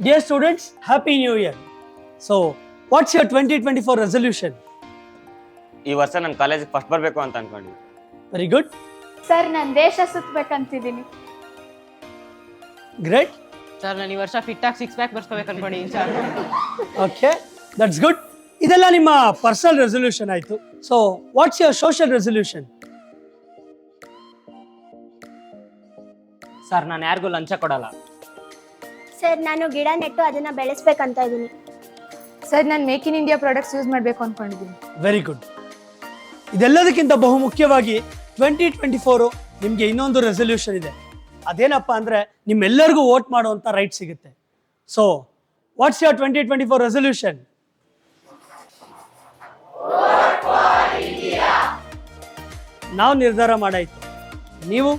Dear students, Happy New Year. So, what's your 2024 resolution? ಈ ವರ್ಷ ನನ್ನ ಕಾಲೇಜಿಗೆ ಫಸ್ಟ್ ಬರಬೇಕು ಅಂತ ಅನ್ಕೊಂಡಿ. Very good. ಸರ್ ನಾನು ದೇಶ ಸುತ್ತಬೇಕಂತಿದ್ದೀನಿ. Great. ಸರ್ ನಾನು ಈ ವರ್ಷ ಫಿಟ್ ಆಗಿ 6 ಪ್ಯಾಕ್ ಬರ್ಸ್ಕೋಬೇಕು ಅನ್ಕೊಂಡಿದ್ದೀನಿ ಸರ್. Okay, that's good. ಇದೆಲ್ಲ ನಿಮ್ಮ ಪರ್ಸನಲ್ ರೆಸಲ್ಯೂಷನ್ ಆಯಿತು. So what's your social resolution? Sir ನಾನು ಯಾರಿಗೂ ಲಂಚ ಕೊಡಲ್ಲ. ಸರ್ ನಾನು ಗಿಡ ನೆಟ್ಟು ಅದನ್ನ ಬೆಳೆಸ್ಬೇಕಂತ ಇದ್ದೀನಿ. ಸರ್ ನಾನು make in India products use ಮಾಡಬೇಕು ಅನ್ಕೊಂಡಿದ್ದೀನಿ. Very good. ಇದೆಲ್ಲದಕ್ಕಿಂತ ಬಹು ಮುಖ್ಯವಾಗಿ 2024 ನಿಮಗೆ ಇನ್ನೊಂದು ರೆಸಲ್ಯೂಷನ್ ಇದೆ. ಅದೇನಪ್ಪ ಅಂದರೆ ನಿಮ್ಮೆಲ್ಲರಿಗೂ ವೋಟ್ ಮಾಡುವಂಥ ರೈಟ್ ಸಿಗುತ್ತೆ. So what's your 2024 resolution? ನಾವು ನಿರ್ಧಾರ ಮಾಡಾಯ್ತು, ನೀವು